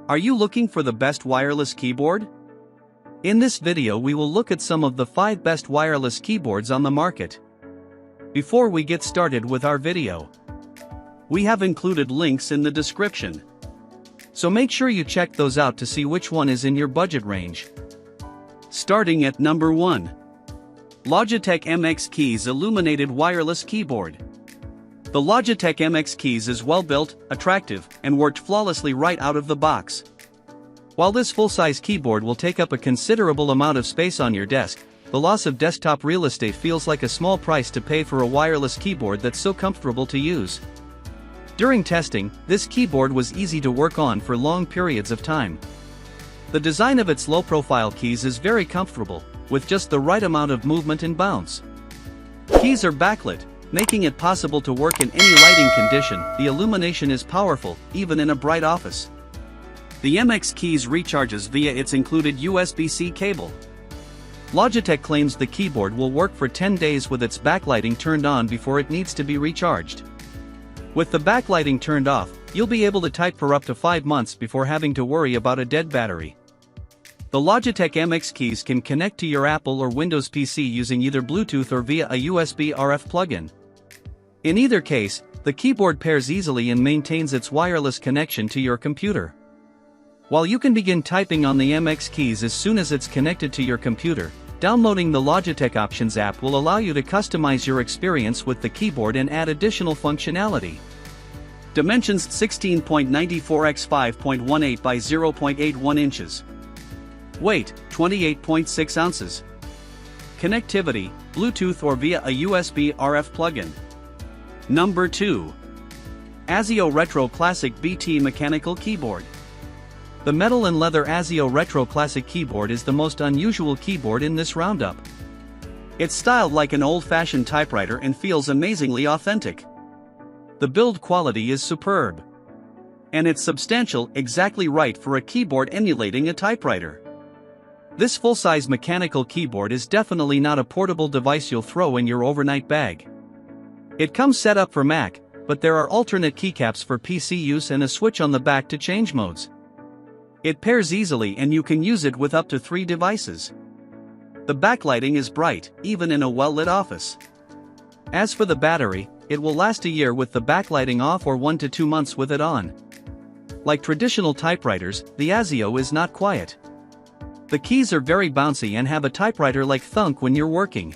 Are you looking for the best wireless keyboard? In this video we will look at some of the 5 best wireless keyboards on the market. Before we get started with our video, we have included links in the description. So make sure you check those out to see which one is in your budget range. Starting at number 1. Logitech MX Keys Illuminated Wireless Keyboard. The Logitech MX Keys is well built, attractive, and worked flawlessly right out of the box. While this full-size keyboard will take up a considerable amount of space on your desk, the loss of desktop real estate feels like a small price to pay for a wireless keyboard that's so comfortable to use. During testing, this keyboard was easy to work on for long periods of time. The design of its low-profile keys is very comfortable, with just the right amount of movement and bounce. Keys are backlit, making it possible to work in any lighting condition. The illumination is powerful, even in a bright office. The MX Keys recharges via its included USB-C cable. Logitech claims the keyboard will work for 10 days with its backlighting turned on before it needs to be recharged. With the backlighting turned off, you'll be able to type for up to 5 months before having to worry about a dead battery. The Logitech MX Keys can connect to your Apple or Windows PC using either Bluetooth or via a USB RF plug-in. In either case, the keyboard pairs easily and maintains its wireless connection to your computer. While you can begin typing on the MX Keys as soon as it's connected to your computer, downloading the Logitech Options app will allow you to customize your experience with the keyboard and add additional functionality. Dimensions 16.94 x 5.18 by 0.81 inches. Weight 28.6 ounces. Connectivity, Bluetooth or via a USB RF plug-in. Number 2. ASIO Retro Classic BT Mechanical Keyboard. The metal and leather ASIO Retro Classic keyboard is the most unusual keyboard in this roundup. It's styled like an old-fashioned typewriter and feels amazingly authentic. The build quality is superb. And it's substantial, exactly right for a keyboard emulating a typewriter. This full-size mechanical keyboard is definitely not a portable device you'll throw in your overnight bag. It comes set up for Mac, but there are alternate keycaps for PC use and a switch on the back to change modes. It pairs easily and you can use it with up to 3 devices. The backlighting is bright, even in a well-lit office. As for the battery, it will last a year with the backlighting off or 1 to 2 months with it on. Like traditional typewriters, the ASIO is not quiet. The keys are very bouncy and have a typewriter-like thunk when you're working.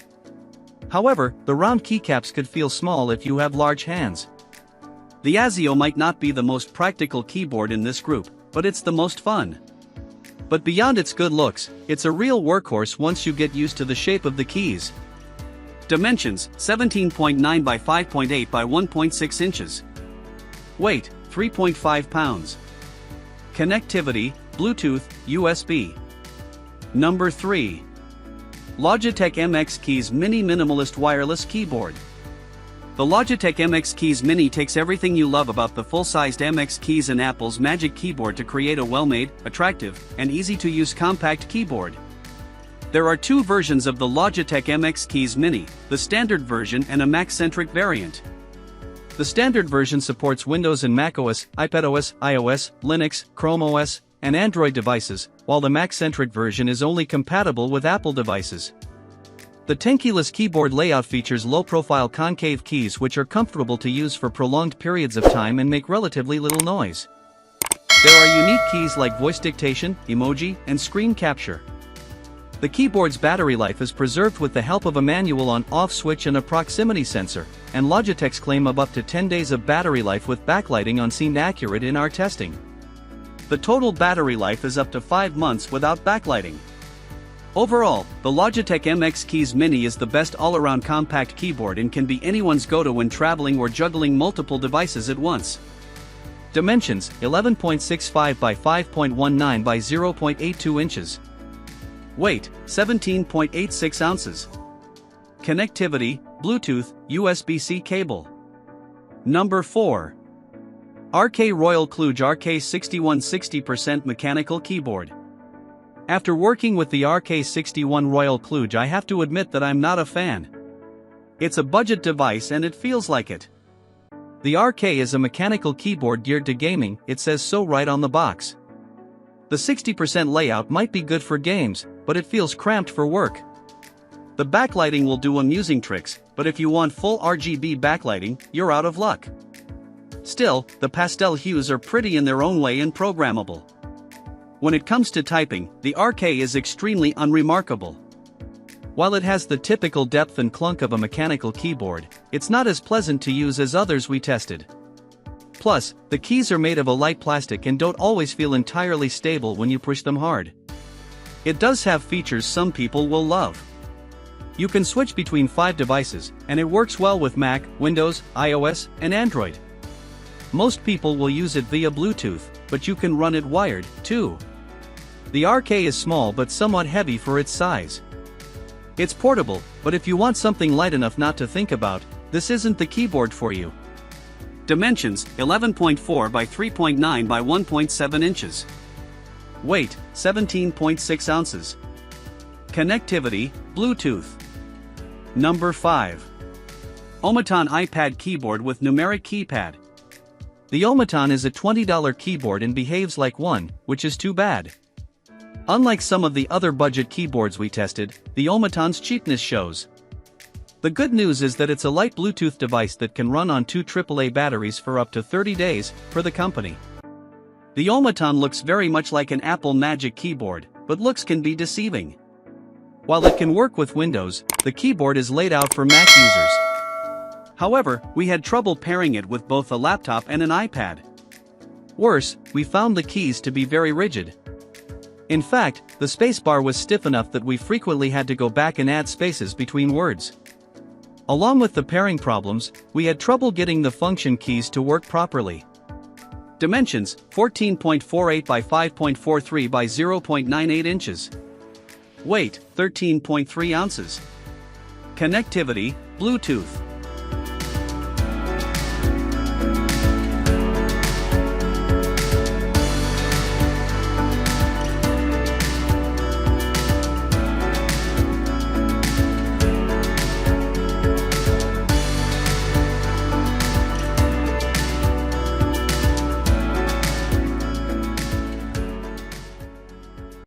However, the round keycaps could feel small if you have large hands. The ASIO might not be the most practical keyboard in this group, but it's the most fun. But beyond its good looks, it's a real workhorse once you get used to the shape of the keys. Dimensions 17.9 by 5.8 by 1.6 inches. Weight 3.5 pounds. Connectivity, Bluetooth, USB. Number 3. Logitech MX Keys Mini Minimalist Wireless Keyboard. The Logitech MX Keys Mini takes everything you love about the full-sized MX Keys and Apple's Magic Keyboard to create a well-made, attractive, and easy-to-use compact keyboard. There are 2 versions of the Logitech MX Keys Mini, the standard version and a Mac-centric variant. The standard version supports Windows and macOS, iPadOS, iOS, Linux, Chrome OS, and Android devices, while the Mac-centric version is only compatible with Apple devices. The tankeyless keyboard layout features low-profile concave keys which are comfortable to use for prolonged periods of time and make relatively little noise. There are unique keys like voice dictation, emoji, and screen capture. The keyboard's battery life is preserved with the help of a manual on-off switch and a proximity sensor, and Logitech's claim of up to 10 days of battery life with backlighting on seemed accurate in our testing. The total battery life is up to 5 months without backlighting. Overall, the Logitech MX Keys Mini is the best all-around compact keyboard and can be anyone's go-to when traveling or juggling multiple devices at once. Dimensions 11.65 by 5.19 by 0.82 inches. Weight 17.86 ounces. Connectivity, Bluetooth, USB-C cable. Number 4. RK Royal Kluge RK61 60% Mechanical Keyboard. After working with the RK61 Royal Kluge, I have to admit that I'm not a fan. It's a budget device and it feels like it. The RK is a mechanical keyboard geared to gaming, it says so right on the box. The 60% layout might be good for games, but it feels cramped for work. The backlighting will do amusing tricks, but if you want full RGB backlighting, you're out of luck. Still, the pastel hues are pretty in their own way and programmable. When it comes to typing, the RK is extremely unremarkable. While it has the typical depth and clunk of a mechanical keyboard, it's not as pleasant to use as others we tested. Plus, the keys are made of a light plastic and don't always feel entirely stable when you push them hard. It does have features some people will love. You can switch between 5 devices, and it works well with Mac, Windows, iOS, and Android. Most people will use it via Bluetooth, but you can run it wired, too. The RK is small but somewhat heavy for its size. It's portable, but if you want something light enough not to think about, this isn't the keyboard for you. Dimensions: 11.4 by 3.9 by 1.7 inches. Weight: 17.6 ounces. Connectivity: Bluetooth. Number 5. Omon iPad keyboard with numeric keypad. The Omon is a $20 keyboard and behaves like one, which is too bad. Unlike some of the other budget keyboards we tested, the Omon's cheapness shows. The good news is that it's a light Bluetooth device that can run on 2 AAA batteries for up to 30 days, per the company. The Omon looks very much like an Apple Magic keyboard, but looks can be deceiving. While it can work with Windows, the keyboard is laid out for Mac users. However, we had trouble pairing it with both a laptop and an iPad. Worse, we found the keys to be very rigid. In fact, the spacebar was stiff enough that we frequently had to go back and add spaces between words. Along with the pairing problems, we had trouble getting the function keys to work properly. Dimensions: 14.48 by 5.43 by 0.98 inches. Weight: 13.3 ounces. Connectivity: Bluetooth.